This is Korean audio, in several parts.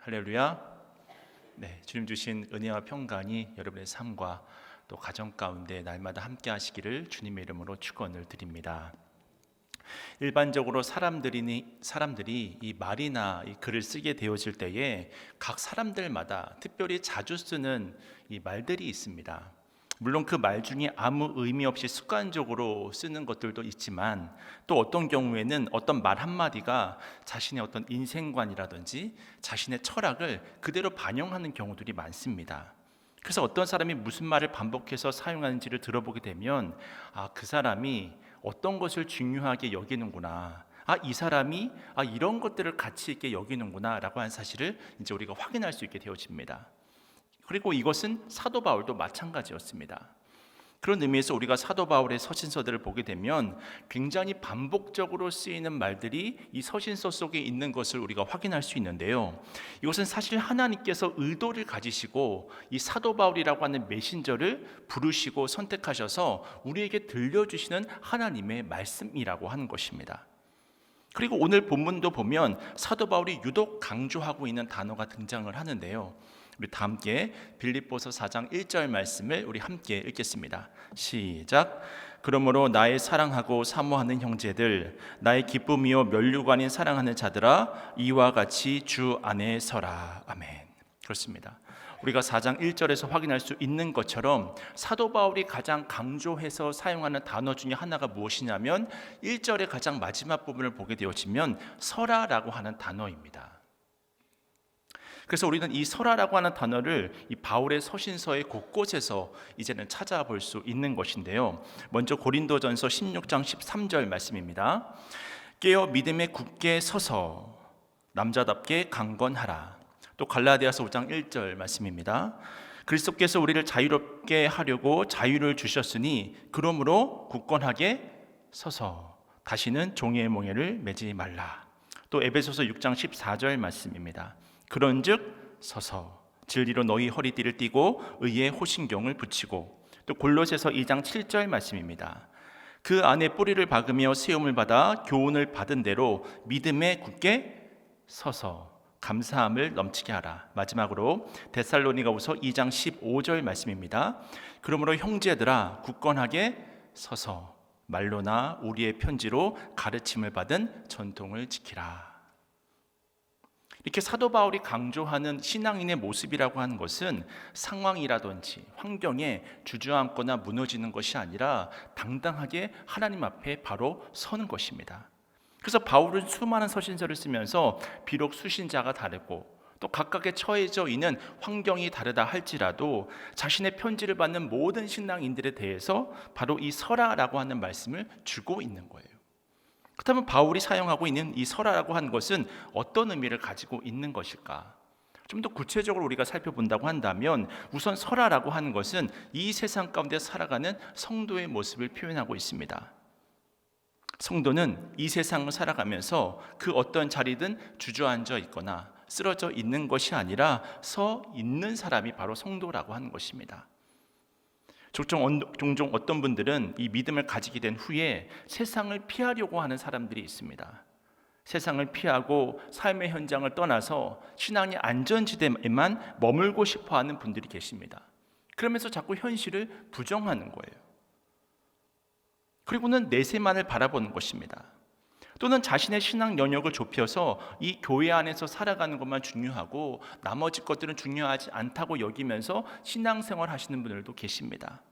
할렐루야. 네, 주님 주신 은혜와 평강이 여러분의 삶과 또 가정 가운데 날마다 함께 하시기를 주님의 이름으로 축원을 드립니다. 일반적으로 사람들이 이 말이나 이 글을 쓰게 되어질 때에 각 사람들마다 특별히 자주 쓰는 이 말들이 있습니다. 물론 그 말 중에 아무 의미 없이 습관적으로 쓰는 것들도 있지만, 또 어떤 경우에는 어떤 말 한마디가 자신의 어떤 인생관이라든지 자신의 철학을 그대로 반영하는 경우들이 많습니다. 그래서 어떤 사람이 무슨 말을 반복해서 사용하는지를 들어보게 되면, 그 사람이 어떤 것을 중요하게 여기는구나, 이 사람이 이런 것들을 가치 있게 여기는구나 라고 하는 사실을 이제 우리가 확인할 수 있게 되어집니다. 그리고 이것은 사도 바울도 마찬가지였습니다. 그런 의미에서 우리가 사도 바울의 서신서들을 보게 되면 굉장히 반복적으로 쓰이는 말들이 이 서신서 속에 있는 것을 우리가 확인할 수 있는데요, 이것은 사실 하나님께서 의도를 가지시고 이 사도 바울이라고 하는 메신저를 부르시고 선택하셔서 우리에게 들려주시는 하나님의 말씀이라고 하는 것입니다. 그리고 오늘 본문도 보면 사도 바울이 유독 강조하고 있는 단어가 등장을 하는데요, 우리 다 함께 빌립보서 4장 1절 말씀을 우리 함께 읽겠습니다. 시작. 그러므로 나의 사랑하고 사모하는 형제들, 나의 기쁨이요 면류관인 사랑하는 자들아, 이와 같이 주 안에 서라. 아멘. 그렇습니다. 우리가 4장 1절에서 확인할 수 있는 것처럼 사도 바울이 가장 강조해서 사용하는 단어 중에 하나가 무엇이냐면 1절의 가장 마지막 부분을 보게 되어지면 서라라고 하는 단어입니다. 그래서 우리는 이 서라라고 하는 단어를 이 바울의 서신서의 곳곳에서 이제는 찾아볼 수 있는 것인데요, 먼저 고린도전서 16장 13절 말씀입니다. 깨어 믿음에 굳게 서서 남자답게 강건하라. 또 갈라디아서 5장 1절 말씀입니다. 그리스도께서 우리를 자유롭게 하려고 자유를 주셨으니 그러므로 굳건하게 서서 다시는 종의 몽에를 매지 말라. 또 에베소서 6장 14절 말씀입니다. 그런즉 서서 진리로 너희 허리띠를 띠고 의의 호신경을 붙이고, 또 골로새서 2장 7절 말씀입니다. 그 안에 뿌리를 박으며 세움을 받아 교훈을 받은 대로 믿음에 굳게 서서 감사함을 넘치게 하라. 마지막으로 데살로니가후서 2장 15절 말씀입니다. 그러므로 형제들아 굳건하게 서서 말로나 우리의 편지로 가르침을 받은 전통을 지키라. 이렇게 사도 바울이 강조하는 신앙인의 모습이라고 하는 것은 상황이라든지 환경에 주저앉거나 무너지는 것이 아니라 당당하게 하나님 앞에 바로 서는 것입니다. 그래서 바울은 수많은 서신서를 쓰면서 비록 수신자가 다르고 또 각각에 처해져 있는 환경이 다르다 할지라도 자신의 편지를 받는 모든 신앙인들에 대해서 바로 이 서라라고 하는 말씀을 주고 있는 거예요. 그렇다면 바울이 사용하고 있는 이 서라라고 하는 것은 어떤 의미를 가지고 있는 것일까? 좀 더 구체적으로 우리가 살펴본다고 한다면, 우선 서라라고 하는 것은 이 세상 가운데 살아가는 성도의 모습을 표현하고 있습니다. 성도는 이 세상을 살아가면서 그 어떤 자리든 주저앉아 있거나 쓰러져 있는 것이 아니라 서 있는 사람이 바로 성도라고 하는 것입니다. 종종 어떤 분들은 이 믿음을 가지게 된 후에 세상을 피하려고 하는 사람들이 있습니다. 세상을 피하고 삶의 현장을 떠나서 신앙의 안전지대에만 머물고 싶어하는 분들이 계십니다. 그러면서 자꾸 현실을 부정하는 거예요. 그리고는 내세만을 바라보는 것입니다. 또는 자신의 신앙 영역을 좁혀서 이 교회 안에서 살아가는 것만 중요하고 나머지 것들은 중요하지 않다고 여기면서 신앙생활 하시는 분들도 계십니다.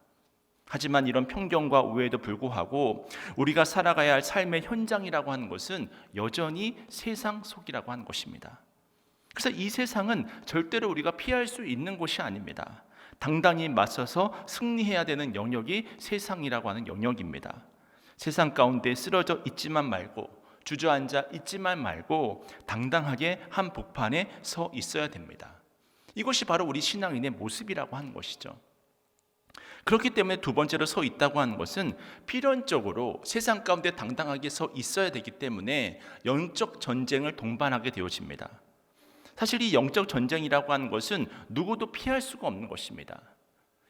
하지만 이런 편견과 오해에도 불구하고 우리가 살아가야 할 삶의 현장이라고 하는 것은 여전히 세상 속이라고 하는 것입니다. 그래서 이 세상은 절대로 우리가 피할 수 있는 곳이 아닙니다. 당당히 맞서서 승리해야 되는 영역이 세상이라고 하는 영역입니다. 세상 가운데 쓰러져 있지만 말고, 주저앉아 있지만 말고 당당하게 한 복판에 서 있어야 됩니다. 이것이 바로 우리 신앙인의 모습이라고 하는 것이죠. 그렇기 때문에 두 번째로 서 있다고 하는 것은 필연적으로 세상 가운데 당당하게 서 있어야 되기 때문에 영적 전쟁을 동반하게 되어집니다. 사실 이 영적 전쟁이라고 하는 것은 누구도 피할 수가 없는 것입니다.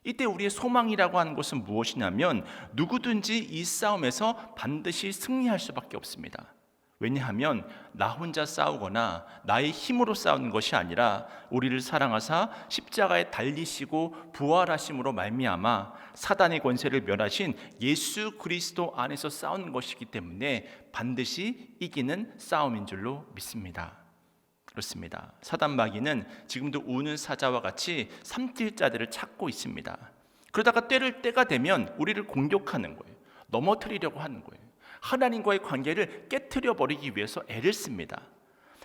이때 우리의 소망이라고 하는 것은 무엇이냐면 누구든지 이 싸움에서 반드시 승리할 수밖에 없습니다. 왜냐하면 나 혼자 싸우거나 나의 힘으로 싸우는 것이 아니라 우리를 사랑하사 십자가에 달리시고 부활하심으로 말미암아 사단의 권세를 멸하신 예수 그리스도 안에서 싸우는 것이기 때문에 반드시 이기는 싸움인 줄로 믿습니다. 그렇습니다. 사단 마귀는 지금도 우는 사자와 같이 삼킬 자들을 찾고 있습니다. 그러다가 때가 되면 우리를 공격하는 거예요. 넘어뜨리려고 하는 거예요. 하나님과의 관계를 깨트려 버리기 위해서 애를 씁니다.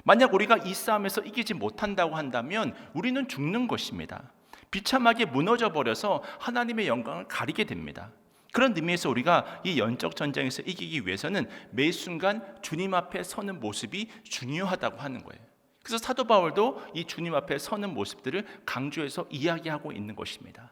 만약 우리가 이 싸움에서 이기지 못한다고 한다면 우리는 죽는 것입니다. 비참하게 무너져 버려서 하나님의 영광을 가리게 됩니다. 그런 의미에서 우리가 이 영적 전쟁에서 이기기 위해서는 매 순간 주님 앞에 서는 모습이 중요하다고 하는 거예요. 그래서 사도 바울도 이 주님 앞에 서는 모습들을 강조해서 이야기하고 있는 것입니다.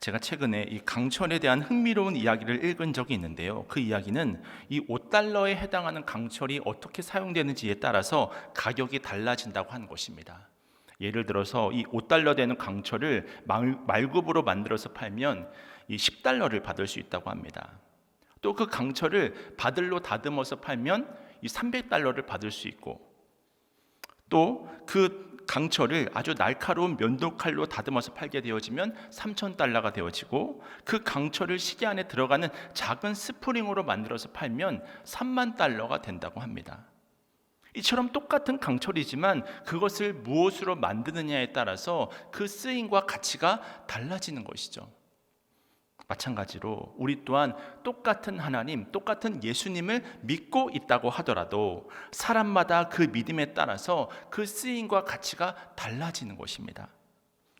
제가 최근에 이 강철에 대한 흥미로운 이야기를 읽은 적이 있는데요. 그 이야기는 이 $5에 해당하는 강철이 어떻게 사용되는지에 따라서 가격이 달라진다고 하는 것입니다. 예를 들어서 이 $5 되는 강철을 말굽으로 만들어서 팔면 이 $10를 받을 수 있다고 합니다. 또 그 강철을 바들로 다듬어서 팔면 이 $300를 받을 수 있고, 또 그 강철을 아주 날카로운 면도칼로 다듬어서 팔게 되어지면 $3,000가 되어지고, 그 강철을 시계 안에 들어가는 작은 스프링으로 만들어서 팔면 $30,000가 된다고 합니다. 이처럼 똑같은 강철이지만 그것을 무엇으로 만드느냐에 따라서 그 쓰임과 가치가 달라지는 것이죠. 마찬가지로 우리 또한 똑같은 하나님, 똑같은 예수님을 믿고 있다고 하더라도 사람마다 그 믿음에 따라서 그 쓰임과 가치가 달라지는 것입니다.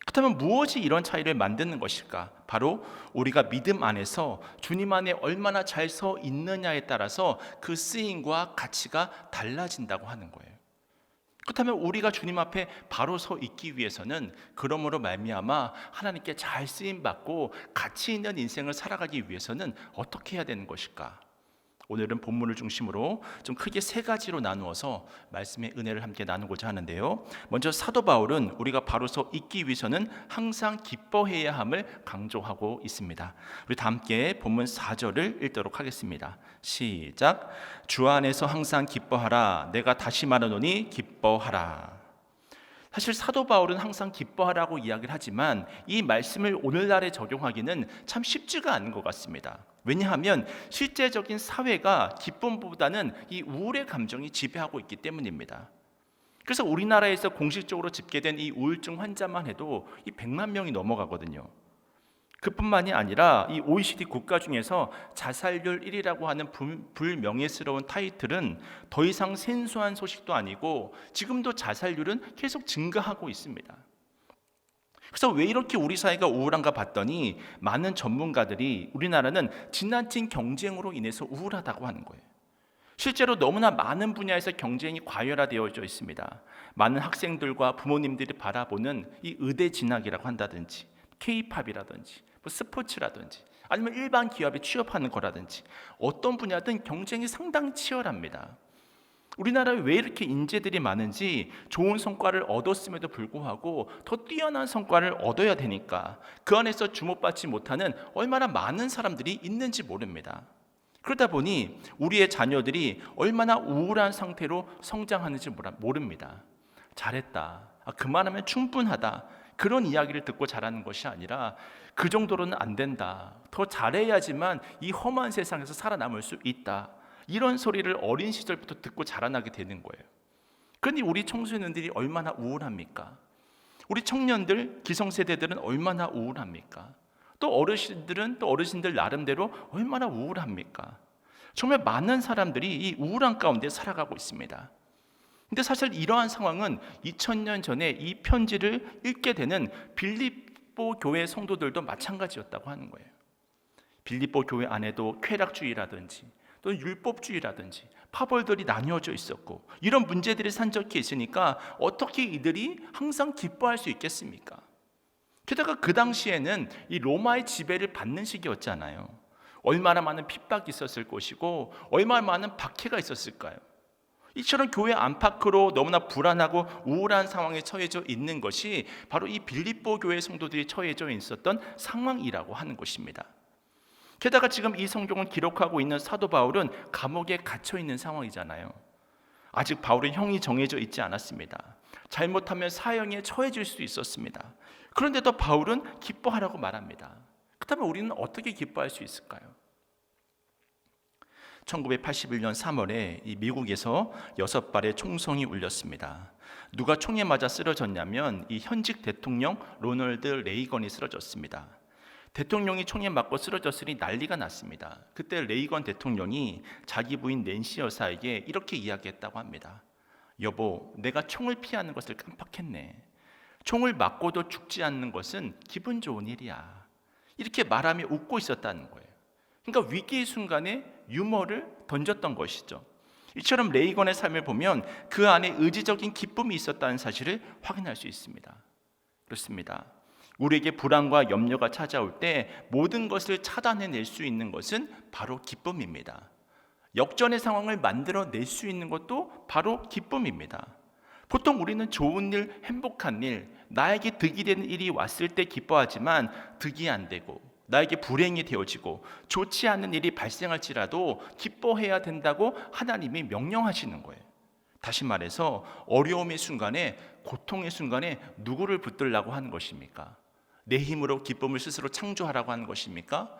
그렇다면 무엇이 이런 차이를 만드는 것일까? 바로 우리가 믿음 안에서 주님 안에 얼마나 잘 서 있느냐에 따라서 그 쓰임과 가치가 달라진다고 하는 거예요. 그렇다면 우리가 주님 앞에 바로 서 있기 위해서는 그러므로 말미암아 하나님께 잘 쓰임받고 가치 있는 인생을 살아가기 위해서는 어떻게 해야 되는 것일까? 오늘은 본문을 중심으로 좀 크게 세 가지로 나누어서 말씀의 은혜를 함께 나누고자 하는데요. 먼저 사도 바울은 우리가 바로 서 있기 위해서는 항상 기뻐해야 함을 강조하고 있습니다. 우리 다 함께 본문 4절을 읽도록 하겠습니다. 시작. 주 안에서 항상 기뻐하라. 내가 다시 말하노니 기뻐하라. 사실 사도 바울은 항상 기뻐하라고 이야기를 하지만 이 말씀을 오늘날에 적용하기는 참 쉽지가 않은 것 같습니다. 왜냐하면 실제적인 사회가 기쁨보다는 이 우울의 감정이 지배하고 있기 때문입니다. 그래서 우리나라에서 공식적으로 집계된 이 우울증 환자만 해도 이 100만 명이 넘어가거든요. 그뿐만이 아니라 이 OECD 국가 중에서 자살률 1위라고 하는 불명예스러운 타이틀은 더 이상 생소한 소식도 아니고 지금도 자살률은 계속 증가하고 있습니다. 그래서 왜 이렇게 우리 사회가 우울한가 봤더니 많은 전문가들이 우리나라는 지나친 경쟁으로 인해서 우울하다고 하는 거예요. 실제로 너무나 많은 분야에서 경쟁이 과열화되어져 있습니다. 많은 학생들과 부모님들이 바라보는 이 의대 진학이라고 한다든지 K-팝이라든지 스포츠라든지 아니면 일반 기업에 취업하는 거라든지 어떤 분야든 경쟁이 상당히 치열합니다. 우리나라에 왜 이렇게 인재들이 많은지 좋은 성과를 얻었음에도 불구하고 더 뛰어난 성과를 얻어야 되니까 그 안에서 주목받지 못하는 얼마나 많은 사람들이 있는지 모릅니다. 그러다 보니 우리의 자녀들이 얼마나 우울한 상태로 성장하는지 모릅니다. 잘했다, 그만하면 충분하다, 그런 이야기를 듣고 자라는 것이 아니라 그 정도로는 안 된다, 더 잘해야지만 이 험한 세상에서 살아남을 수 있다, 이런 소리를 어린 시절부터 듣고 자라나게 되는 거예요. 그런데 우리 청소년들이 얼마나 우울합니까? 우리 청년들, 기성세대들은 얼마나 우울합니까? 또 어르신들 나름대로 얼마나 우울합니까? 정말 많은 사람들이 이 우울한 가운데 살아가고 있습니다. 근데 사실 이러한 상황은 2000년 전에 이 편지를 읽게 되는 빌립보 교회 성도들도 마찬가지였다고 하는 거예요. 빌립보 교회 안에도 쾌락주의라든지 또 율법주의라든지 파벌들이 나뉘어져 있었고 이런 문제들이 산적해 있으니까 어떻게 이들이 항상 기뻐할 수 있겠습니까? 게다가 그 당시에는 이 로마의 지배를 받는 시기였잖아요. 얼마나 많은 핍박이 있었을 것이고 얼마나 많은 박해가 있었을까요? 이처럼 교회 안팎으로 너무나 불안하고 우울한 상황에 처해져 있는 것이 바로 이 빌립보 교회 성도들이 처해져 있었던 상황이라고 하는 것입니다. 게다가 지금 이 성경을 기록하고 있는 사도 바울은 감옥에 갇혀 있는 상황이잖아요. 아직 바울은 형이 정해져 있지 않았습니다. 잘못하면 사형에 처해질 수도 있었습니다. 그런데도 바울은 기뻐하라고 말합니다. 그렇다면 우리는 어떻게 기뻐할 수 있을까요? 1981년 3월에 이 미국에서 6발의 총성이 울렸습니다. 누가 총에 맞아 쓰러졌냐면 이 현직 대통령 로널드 레이건이 쓰러졌습니다. 대통령이 총에 맞고 쓰러졌으니 난리가 났습니다. 그때 레이건 대통령이 자기 부인 낸시 여사에게 이렇게 이야기했다고 합니다. 여보, 내가 총을 피하는 것을 깜빡했네. 총을 맞고도 죽지 않는 것은 기분 좋은 일이야. 이렇게 말하며 웃고 있었다는 거예요. 그러니까 위기의 순간에 유머를 던졌던 것이죠. 이처럼 레이건의 삶을 보면 그 안에 의지적인 기쁨이 있었다는 사실을 확인할 수 있습니다. 그렇습니다. 우리에게 불안과 염려가 찾아올 때 모든 것을 차단해낼 수 있는 것은 바로 기쁨입니다. 역전의 상황을 만들어낼 수 있는 것도 바로 기쁨입니다. 보통 우리는 좋은 일, 행복한 일, 나에게 득이 되는 일이 왔을 때 기뻐하지만 득이 안 되고 나에게 불행이 되어지고 좋지 않은 일이 발생할지라도 기뻐해야 된다고 하나님이 명령하시는 거예요. 다시 말해서 어려움의 순간에, 고통의 순간에 누구를 붙들라고 하는 것입니까? 내 힘으로 기쁨을 스스로 창조하라고 하는 것입니까?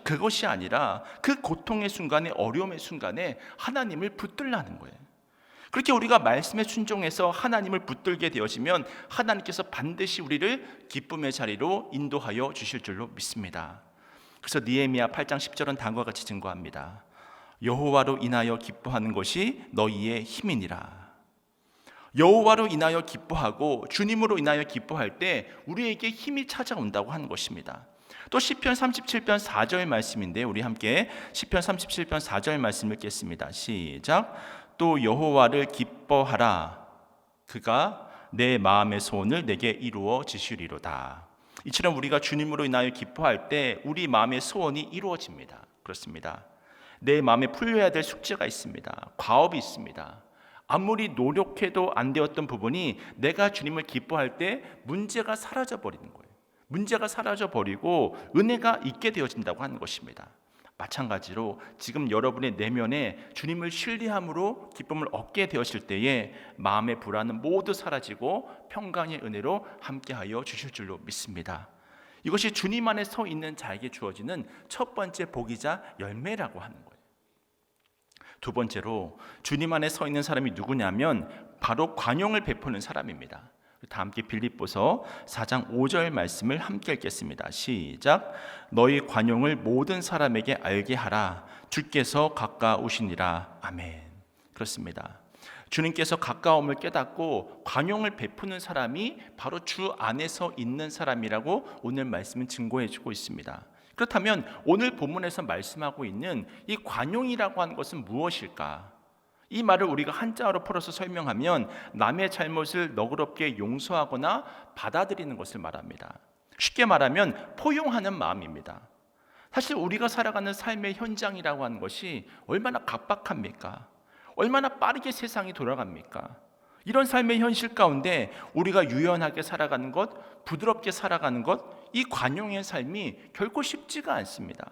그것이 아니라 그 고통의 순간에, 어려움의 순간에 하나님을 붙들라는 거예요. 그렇게 우리가 말씀에 순종해서 하나님을 붙들게 되어지면 하나님께서 반드시 우리를 기쁨의 자리로 인도하여 주실 줄로 믿습니다. 그래서 느헤미야 8장 10절은 다음과 같이 증거합니다. 여호와로 인하여 기뻐하는 것이 너희의 힘이니라. 여호와로 인하여 기뻐하고 주님으로 인하여 기뻐할 때 우리에게 힘이 찾아온다고 하는 것입니다. 또 시편 37편 4절 말씀인데 우리 함께 시편 37편 4절 말씀 읽겠습니다. 시작. 또 여호와를 기뻐하라. 그가 내 마음의 소원을 내게 이루어 주시리로다. 이처럼 우리가 주님으로 인하여 기뻐할 때 우리 마음의 소원이 이루어집니다. 그렇습니다. 내 마음에 풀려야 될 숙제가 있습니다. 과업이 있습니다. 아무리 노력해도 안 되었던 부분이 내가 주님을 기뻐할 때 문제가 사라져 버리는 거예요. 문제가 사라져 버리고 은혜가 있게 되어진다고 하는 것입니다. 마찬가지로 지금 여러분의 내면에 주님을 신뢰함으로 기쁨을 얻게 되었을 때에 마음의 불안은 모두 사라지고 평강의 은혜로 함께하여 주실 줄로 믿습니다. 이것이 주님 안에 서 있는 자에게 주어지는 첫 번째 복이자 열매라고 하는 거예요. 두 번째로 주님 안에 서 있는 사람이 누구냐면 바로 관용을 베푸는 사람입니다. 다 함께 빌립보서 4장 5절 말씀을 함께 읽겠습니다. 시작. 너희 관용을 모든 사람에게 알게 하라. 주께서 가까우시니라. 아멘. 그렇습니다. 주님께서 가까움을 깨닫고 관용을 베푸는 사람이 바로 주 안에서 있는 사람이라고 오늘 말씀은 증거해 주고 있습니다. 그렇다면 오늘 본문에서 말씀하고 있는 이 관용이라고 하는 것은 무엇일까? 이 말을 우리가 한자어로 풀어서 설명하면 남의 잘못을 너그럽게 용서하거나 받아들이는 것을 말합니다. 쉽게 말하면 포용하는 마음입니다. 사실 우리가 살아가는 삶의 현장이라고 하는 것이 얼마나 각박합니까? 얼마나 빠르게 세상이 돌아갑니까? 이런 삶의 현실 가운데 우리가 유연하게 살아가는 것, 부드럽게 살아가는 것, 이 관용의 삶이 결코 쉽지가 않습니다.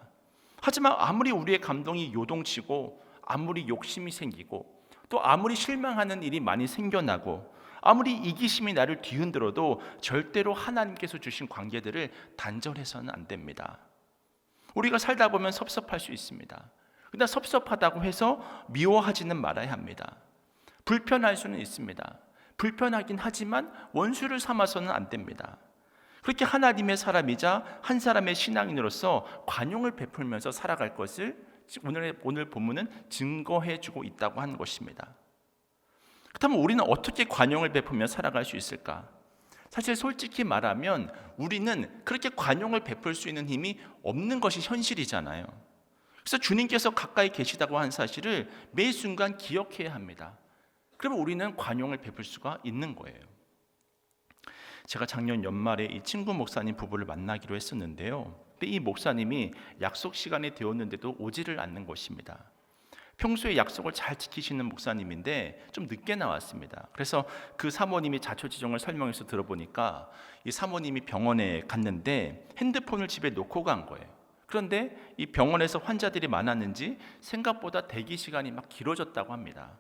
하지만 아무리 우리의 감동이 요동치고 아무리 욕심이 생기고 또 아무리 실망하는 일이 많이 생겨나고 아무리 이기심이 나를 뒤흔들어도 절대로 하나님께서 주신 관계들을 단절해서는 안 됩니다. 우리가 살다 보면 섭섭할 수 있습니다. 그러나 섭섭하다고 해서 미워하지는 말아야 합니다. 불편할 수는 있습니다. 불편하긴 하지만 원수를 삼아서는 안 됩니다. 그렇게 하나님의 사람이자 한 사람의 신앙인으로서 관용을 베풀면서 살아갈 것을 오늘 본문은 증거해주고 있다고 하는 것입니다. 그렇다면 우리는 어떻게 관용을 베풀며 살아갈 수 있을까? 사실 솔직히 말하면 우리는 그렇게 관용을 베풀 수 있는 힘이 없는 것이 현실이잖아요. 그래서 주님께서 가까이 계시다고 하는 사실을 매 순간 기억해야 합니다. 그러면 우리는 관용을 베풀 수가 있는 거예요. 제가 작년 연말에 이 친구 목사님 부부를 만나기로 했었는데요. 근데 이 목사님이 약속 시간이 되었는데도 오지를 않는 것입니다. 평소에 약속을 잘 지키시는 목사님인데 좀 늦게 나왔습니다. 그래서 그 사모님이 자초지종을 설명해서 들어보니까 이 사모님이 병원에 갔는데 핸드폰을 집에 놓고 간 거예요. 그런데 이 병원에서 환자들이 많았는지 생각보다 대기 시간이 막 길어졌다고 합니다.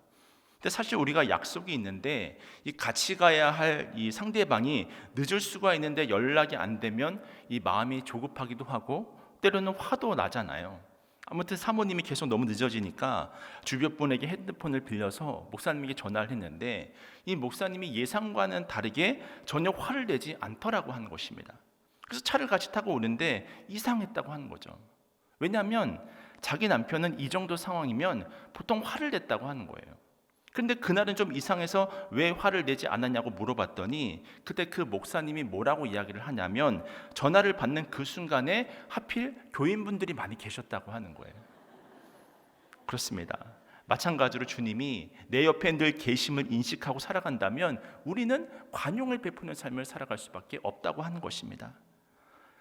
근데 사실 우리가 약속이 있는데 이 같이 가야 할 이 상대방이 늦을 수가 있는데 연락이 안 되면 이 마음이 조급하기도 하고 때로는 화도 나잖아요. 아무튼 사모님이 계속 너무 늦어지니까 주변 분에게 핸드폰을 빌려서 목사님에게 전화를 했는데 이 목사님이 예상과는 다르게 전혀 화를 내지 않더라고 하는 것입니다. 그래서 차를 같이 타고 오는데 이상했다고 하는 거죠. 왜냐하면 자기 남편은 이 정도 상황이면 보통 화를 냈다고 하는 거예요. 근데 그날은 좀 이상해서 왜 화를 내지 않았냐고 물어봤더니 그때 그 목사님이 뭐라고 이야기를 하냐면 전화를 받는 그 순간에 하필 교인분들이 많이 계셨다고 하는 거예요. 그렇습니다. 마찬가지로 주님이 내 옆에 늘 계심을 인식하고 살아간다면 우리는 관용을 베푸는 삶을 살아갈 수밖에 없다고 하는 것입니다.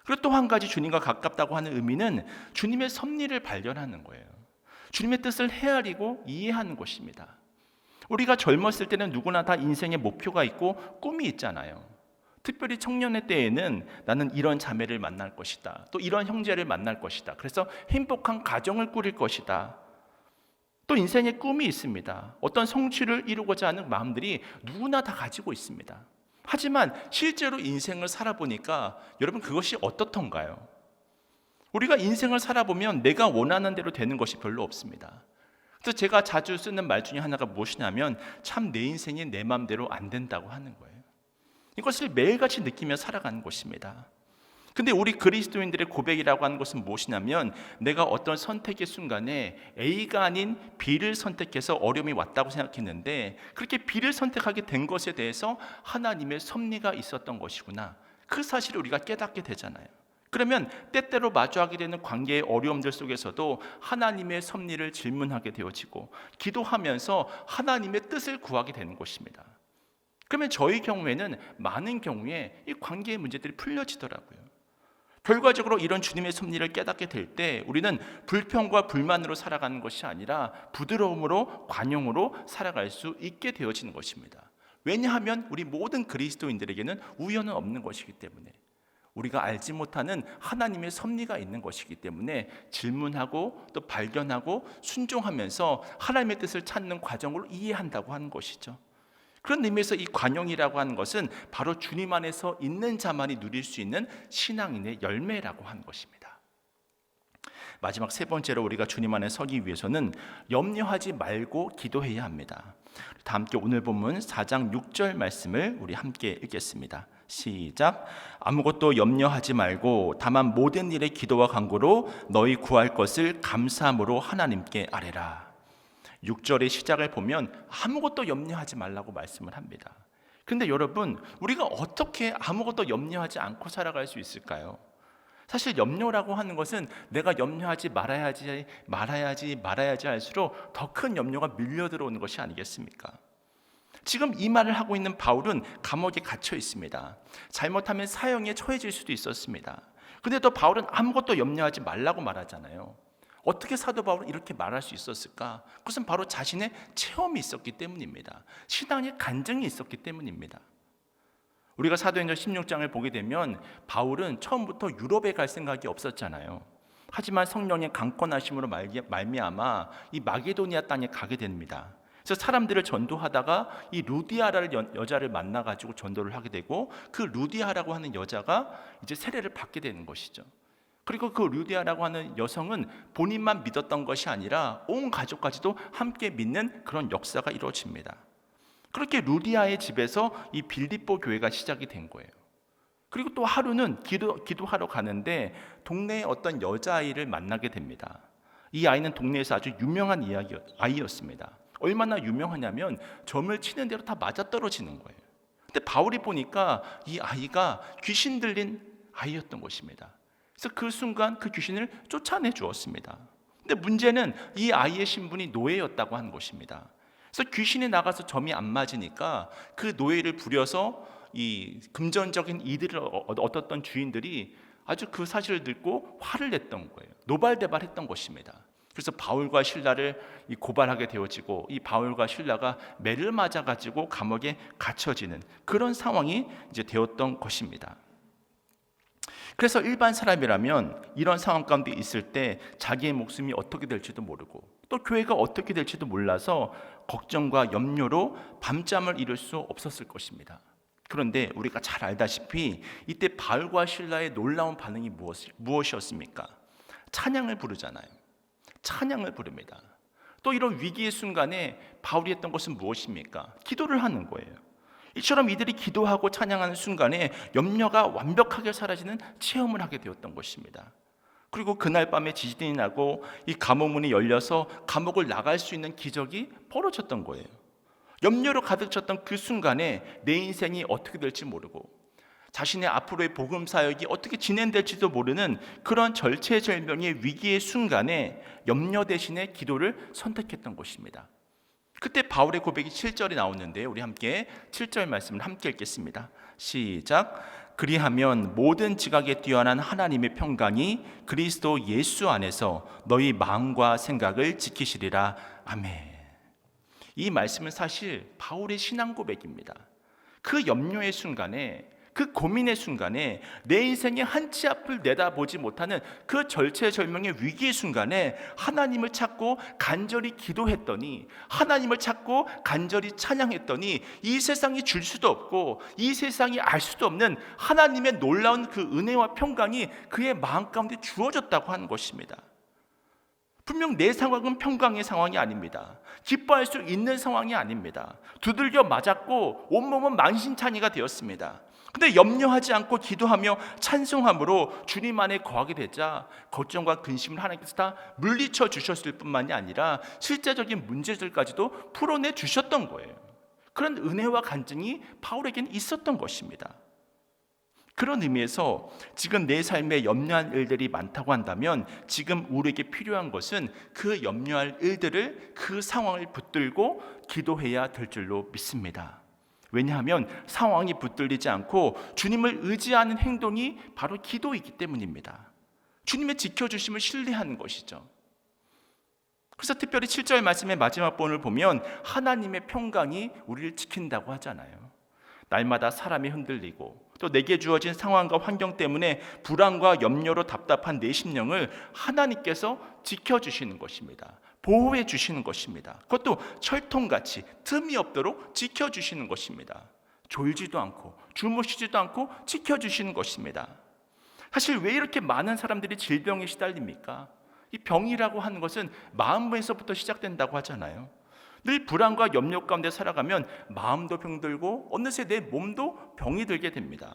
그리고 또 한 가지 주님과 가깝다고 하는 의미는 주님의 섭리를 발견하는 거예요. 주님의 뜻을 헤아리고 이해하는 것입니다. 우리가 젊었을 때는 누구나 다 인생의 목표가 있고 꿈이 있잖아요. 특별히 청년의 때에는 나는 이런 자매를 만날 것이다. 또 이런 형제를 만날 것이다. 그래서 행복한 가정을 꾸릴 것이다. 또 인생의 꿈이 있습니다. 어떤 성취를 이루고자 하는 마음들이 누구나 다 가지고 있습니다. 하지만 실제로 인생을 살아보니까 여러분 그것이 어떻던가요? 우리가 인생을 살아보면 내가 원하는 대로 되는 것이 별로 없습니다. 그래서 제가 자주 쓰는 말 중에 하나가 무엇이냐면 참 내 인생이 내 마음대로 안 된다고 하는 거예요. 이것을 매일같이 느끼며 살아가는 것입니다. 근데 우리 그리스도인들의 고백이라고 하는 것은 무엇이냐면 내가 어떤 선택의 순간에 A가 아닌 B를 선택해서 어려움이 왔다고 생각했는데 그렇게 B를 선택하게 된 것에 대해서 하나님의 섭리가 있었던 것이구나. 그 사실을 우리가 깨닫게 되잖아요. 그러면 때때로 마주하게 되는 관계의 어려움들 속에서도 하나님의 섭리를 질문하게 되어지고 기도하면서 하나님의 뜻을 구하게 되는 것입니다. 그러면 저희 경우에는 많은 경우에 이 관계의 문제들이 풀려지더라고요. 결과적으로 이런 주님의 섭리를 깨닫게 될 때 우리는 불평과 불만으로 살아가는 것이 아니라 부드러움으로 관용으로 살아갈 수 있게 되어지는 것입니다. 왜냐하면 우리 모든 그리스도인들에게는 우연은 없는 것이기 때문에 우리가 알지 못하는 하나님의 섭리가 있는 것이기 때문에 질문하고 또 발견하고 순종하면서 하나님의 뜻을 찾는 과정을 이해한다고 하는 것이죠. 그런 의미에서 이 관용이라고 하는 것은 바로 주님 안에서 있는 자만이 누릴 수 있는 신앙인의 열매라고 하는 것입니다. 마지막 세 번째로 우리가 주님 안에 서기 위해서는 염려하지 말고 기도해야 합니다. 다 함께 오늘 본문 4장 6절 말씀을 우리 함께 읽겠습니다. 시작. 아무것도 염려하지 말고 다만 모든 일에 기도와 간구로 너희 구할 것을 감사함으로 하나님께 아뢰라. 6절의 시작을 보면 아무것도 염려하지 말라고 말씀을 합니다. 그런데 여러분 우리가 어떻게 아무것도 염려하지 않고 살아갈 수 있을까요? 사실 염려라고 하는 것은 내가 염려하지 말아야지 할수록 더 큰 염려가 밀려 들어오는 것이 아니겠습니까? 지금 이 말을 하고 있는 바울은 감옥에 gat혀 있습니다. 잘못하면 사형에 처해질 수도 있었습니다. 그런데 또 바울은 아무것도 염려하지 말라고 말하잖아요. 어떻게 사도 바울은 이렇게 말할 수 있었을까? 그것은 바로 자신의 체험이 있었기 때문입니다. 신앙의 간증이 있었기 때문입니다. 우리가 사도행전 16장을 보게 되면 바울은 처음부터 유럽에 갈 생각이 없었잖아요. 하지만 성령의 강권하심으로 말미암아 이 마게도니아 땅에 가게 됩니다. 그래서 사람들을 전도하다가 이 루디아라는 여자를 만나가지고 전도를 하게 되고 그 루디아라고 하는 여자가 이제 세례를 받게 되는 것이죠. 그리고 그 루디아라고 하는 여성은 본인만 믿었던 것이 아니라 온 가족까지도 함께 믿는 그런 역사가 이루어집니다. 그렇게 루디아의 집에서 이 빌립보 교회가 시작이 된 거예요. 그리고 또 하루는 기도하러 가는데 동네에 어떤 여자아이를 만나게 됩니다. 이 아이는 동네에서 아주 유명한 아이였습니다. 얼마나 유명하냐면 점을 치는 대로 다 맞아떨어지는 거예요. 근데 바울이 보니까 이 아이가 귀신 들린 아이였던 것입니다. 그래서 그 순간 그 귀신을 쫓아내 주었습니다. 근데 문제는 이 아이의 신분이 노예였다고 하는 것입니다. 그래서 귀신이 나가서 점이 안 맞으니까 그 노예를 부려서 이 금전적인 이득을 얻었던 주인들이 아주 그 사실을 듣고 화를 냈던 거예요. 노발대발했던 것입니다. 그래서 바울과 실라를 고발하게 되어지고 이 바울과 실라가 매를 맞아가지고 감옥에 갇혀지는 그런 상황이 이제 되었던 것입니다. 그래서 일반 사람이라면 이런 상황 가운데 있을 때 자기의 목숨이 어떻게 될지도 모르고 또 교회가 어떻게 될지도 몰라서 걱정과 염려로 밤잠을 이룰 수 없었을 것입니다. 그런데 우리가 잘 알다시피 이때 바울과 실라의 놀라운 반응이 무엇이었습니까? 찬양을 부르잖아요. 찬양을 부릅니다. 또 이런 위기의 순간에 바울이 했던 것은 무엇입니까? 기도를 하는 거예요. 이처럼 이들이 기도하고 찬양하는 순간에 염려가 완벽하게 사라지는 체험을 하게 되었던 것입니다. 그리고 그날 밤에 지진이 나고 이 감옥 문이 열려서 감옥을 나갈 수 있는 기적이 벌어졌던 거예요. 염려로 가득 찼던 그 순간에 내 인생이 어떻게 될지 모르고 자신의 앞으로의 복음 사역이 어떻게 진행될지도 모르는 그런 절체절명의 위기의 순간에 염려 대신에 기도를 선택했던 것입니다. 그때 바울의 고백이 7절이 나오는데 우리 함께 7절 말씀을 함께 읽겠습니다. 시작. 그리하면 모든 지각에 뛰어난 하나님의 평강이 그리스도 예수 안에서 너희 마음과 생각을 지키시리라. 아멘. 이 말씀은 사실 바울의 신앙 고백입니다. 그 염려의 순간에, 그 고민의 순간에 내 인생의 한 치 앞을 내다보지 못하는 그 절체절명의 위기의 순간에 하나님을 찾고 간절히 기도했더니, 하나님을 찾고 간절히 찬양했더니 이 세상이 줄 수도 없고 이 세상이 알 수도 없는 하나님의 놀라운 그 은혜와 평강이 그의 마음 가운데 주어졌다고 하는 것입니다. 분명 내 상황은 평강의 상황이 아닙니다. 기뻐할 수 있는 상황이 아닙니다. 두들겨 맞았고 온몸은 만신창이가 되었습니다. 근데 염려하지 않고 기도하며 찬송함으로 주님 안에 거하게 되자 걱정과 근심을 하나님께서 다 물리쳐 주셨을 뿐만이 아니라 실제적인 문제들까지도 풀어내 주셨던 거예요. 그런 은혜와 간증이 바울에게는 있었던 것입니다. 그런 의미에서 지금 내 삶에 염려할 일들이 많다고 한다면 지금 우리에게 필요한 것은 그 염려할 일들을, 그 상황을 붙들고 기도해야 될 줄로 믿습니다. 왜냐하면 상황이 붙들리지 않고 주님을 의지하는 행동이 바로 기도이기 때문입니다. 주님의 지켜주심을 신뢰하는 것이죠. 그래서 특별히 7절 말씀의 마지막 부분을 보면 하나님의 평강이 우리를 지킨다고 하잖아요. 날마다 사람이 흔들리고 또 내게 주어진 상황과 환경 때문에 불안과 염려로 답답한 내 심령을 하나님께서 지켜주시는 것입니다. 보호해 주시는 것입니다. 그것도 철통같이 틈이 없도록 지켜주시는 것입니다. 졸지도 않고 주무시지도 않고 지켜주시는 것입니다. 사실 왜 이렇게 많은 사람들이 질병에 시달립니까? 이 병이라고 하는 것은 마음에서부터 시작된다고 하잖아요. 늘 불안과 염려 가운데 살아가면 마음도 병들고 어느새 내 몸도 병이 들게 됩니다.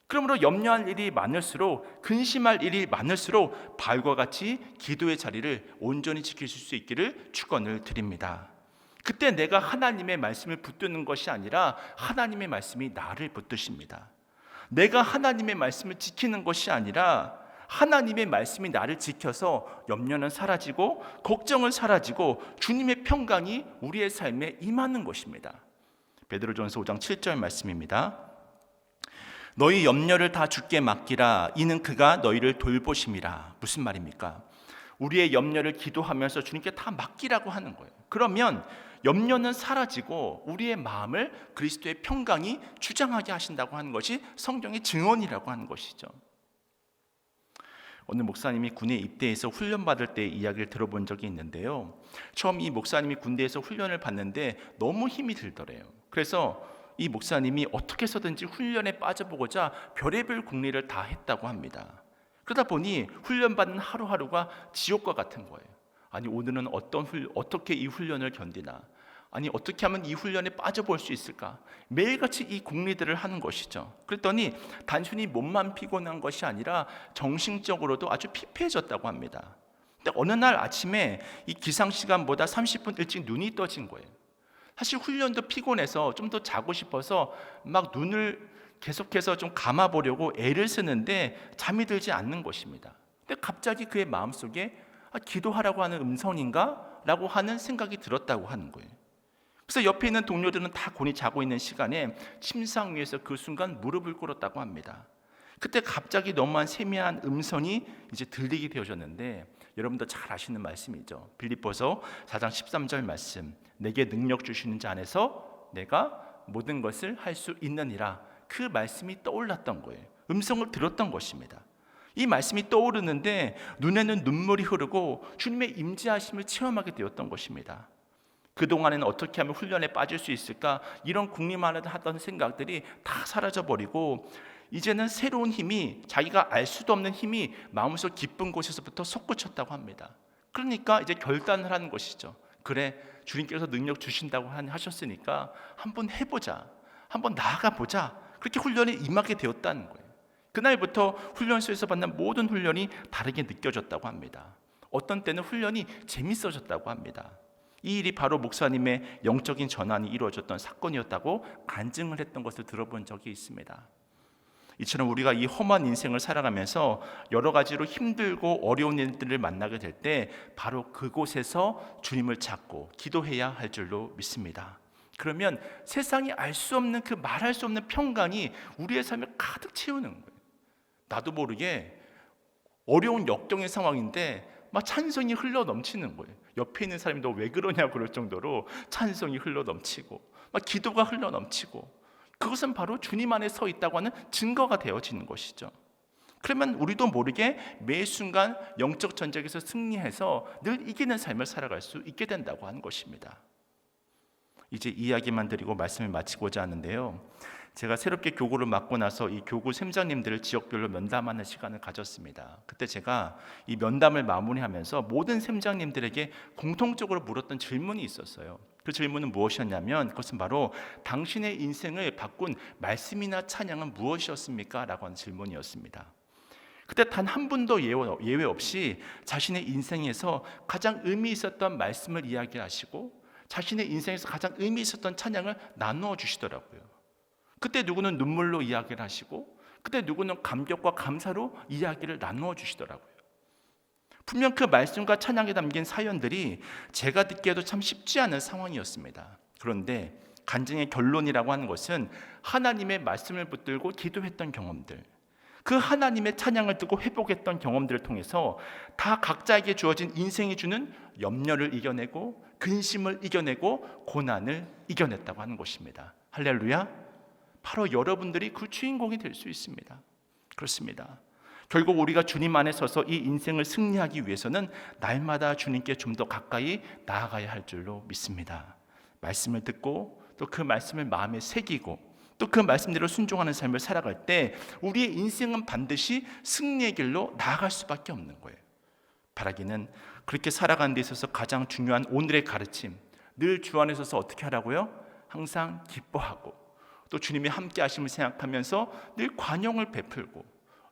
그러므로 염려할 일이 많을수록, 근심할 일이 많을수록 바울과 같이 기도의 자리를 온전히 지키실 수 있기를 축원을 드립니다. 그때 내가 하나님의 말씀을 붙드는 것이 아니라 하나님의 말씀이 나를 붙드십니다. 내가 하나님의 말씀을 지키는 것이 아니라 하나님의 말씀이 나를 지켜서 염려는 사라지고 걱정은 사라지고 주님의 평강이 우리의 삶에 임하는 것입니다. 베드로전서 5장 7절 말씀입니다. 너희 염려를 다 주께 맡기라. 이는 그가 너희를 돌보심이라. 무슨 말입니까? 우리의 염려를 기도하면서 주님께 다 맡기라고 하는 거예요. 그러면 염려는 사라지고 우리의 마음을 그리스도의 평강이 주장하게 하신다고 하는 것이 성경의 증언이라고 하는 것이죠. 어느 목사님이 군에 입대해서 훈련받을 때 이야기를 들어본 적이 있는데요. 처음 이 목사님이 군대에서 훈련을 받는데 너무 힘이 들더래요. 그래서 이 목사님이 어떻게 해서든지 훈련에 빠져보고자 별의별 궁리를 다 했다고 합니다. 그러다 보니 훈련받는 하루하루가 지옥과 같은 거예요. 아니 오늘은 어떻게 이 훈련을 견디나? 아니 어떻게 하면 이 훈련에 빠져볼 수 있을까? 매일같이 이 궁리들을 하는 것이죠. 그랬더니 단순히 몸만 피곤한 것이 아니라 정신적으로도 아주 피폐해졌다고 합니다. 근데 어느 날 아침에 이 기상 시간보다 30분 일찍 눈이 떠진 거예요. 사실 훈련도 피곤해서 좀 더 자고 싶어서 막 눈을 계속해서 좀 감아보려고 애를 쓰는데 잠이 들지 않는 것입니다. 근데 갑자기 그의 마음속에 기도하라고 하는 음성인가? 라고 하는 생각이 들었다고 하는 거예요. 그래서 옆에 있는 동료들은 다 곤히 자고 있는 시간에 침상 위에서 그 순간 무릎을 꿇었다고 합니다. 그때 갑자기 너무한 세미한 음성이 이제 들리게 되어졌는데 여러분도 잘 아시는 말씀이죠. 빌립보서 4장 13절 말씀. 내게 능력 주시는 자 안에서 내가 모든 것을 할 수 있느니라. 그 말씀이 떠올랐던 거예요. 음성을 들었던 것입니다. 이 말씀이 떠오르는데 눈에는 눈물이 흐르고 주님의 임재하심을 체험하게 되었던 것입니다. 그동안에는 어떻게 하면 훈련에 빠질 수 있을까, 이런 궁리만 하던 생각들이 다 사라져버리고 이제는 새로운 힘이, 자기가 알 수도 없는 힘이 마음속 깊은 곳에서부터 솟구쳤다고 합니다. 그러니까 이제 결단을 하는 것이죠. 그래, 주님께서 능력 주신다고 하셨으니까 한번 해보자, 한번 나아가보자. 그렇게 훈련에 임하게 되었다는 거예요. 그날부터 훈련소에서 받는 모든 훈련이 다르게 느껴졌다고 합니다. 어떤 때는 훈련이 재밌어졌다고 합니다. 이 일이 바로 목사님의 영적인 전환이 이루어졌던 사건이었다고 간증을 했던 것을 들어본 적이 있습니다. 이처럼 우리가 이 험한 인생을 살아가면서 여러 가지로 힘들고 어려운 일들을 만나게 될 때 바로 그곳에서 주님을 찾고 기도해야 할 줄로 믿습니다. 그러면 세상이 알 수 없는 그 말할 수 없는 평강이 우리의 삶을 가득 채우는 거예요. 나도 모르게 어려운 역경의 상황인데 막 찬송이 흘러 넘치는 거예요. 옆에 있는 사람이 너 왜 그러냐고 그럴 정도로 찬송이 흘러 넘치고 막 기도가 흘러 넘치고, 그것은 바로 주님 안에 서 있다고 하는 증거가 되어지는 것이죠. 그러면 우리도 모르게 매 순간 영적 전쟁에서 승리해서 늘 이기는 삶을 살아갈 수 있게 된다고 하는 것입니다. 이제 이야기만 드리고 말씀을 마치고자 하는데요, 제가 새롭게 교구를 맡고 나서 이 교구 샘장님들을 지역별로 면담하는 시간을 가졌습니다. 그때 제가 이 면담을 마무리하면서 모든 샘장님들에게 공통적으로 물었던 질문이 있었어요. 그 질문은 무엇이었냐면, 그것은 바로 당신의 인생을 바꾼 말씀이나 찬양은 무엇이었습니까? 라고 하는 질문이었습니다. 그때 단 한 분도 예외 없이 자신의 인생에서 가장 의미 있었던 말씀을 이야기하시고 자신의 인생에서 가장 의미 있었던 찬양을 나누어 주시더라고요. 그때 누구는 눈물로 이야기를 하시고, 그때 누구는 감격과 감사로 이야기를 나누어 주시더라고요. 분명 그 말씀과 찬양에 담긴 사연들이 제가 듣기에도 참 쉽지 않은 상황이었습니다. 그런데 간증의 결론이라고 하는 것은 하나님의 말씀을 붙들고 기도했던 경험들, 그 하나님의 찬양을 듣고 회복했던 경험들을 통해서 다 각자에게 주어진 인생이 주는 염려를 이겨내고 근심을 이겨내고 고난을 이겨냈다고 하는 것입니다. 할렐루야. 바로 여러분들이 그 주인공이 될 수 있습니다. 그렇습니다. 결국 우리가 주님 안에 서서 이 인생을 승리하기 위해서는 날마다 주님께 좀 더 가까이 나아가야 할 줄로 믿습니다. 말씀을 듣고 또 그 말씀을 마음에 새기고 또 그 말씀대로 순종하는 삶을 살아갈 때 우리의 인생은 반드시 승리의 길로 나아갈 수밖에 없는 거예요. 바라기는 그렇게 살아가는 데 있어서 가장 중요한 오늘의 가르침, 늘 주 안에 서서 어떻게 하라고요? 항상 기뻐하고 또 주님이 함께 하심을 생각하면서 늘 관용을 베풀고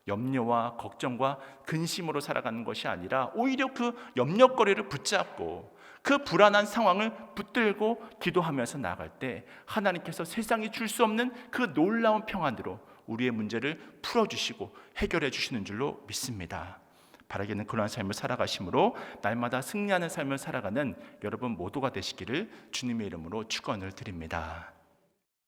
염려와 걱정과 근심으로 살아가는 것이 아니라 오히려 그 염려거리를 붙잡고 그 불안한 상황을 붙들고 기도하면서 나아갈 때 하나님께서 세상이 줄 수 없는 그 놀라운 평안으로 우리의 문제를 풀어주시고 해결해 주시는 줄로 믿습니다. 바라기는 그러한 삶을 살아가심으로 날마다 승리하는 삶을 살아가는 여러분 모두가 되시기를 주님의 이름으로 축원을 드립니다.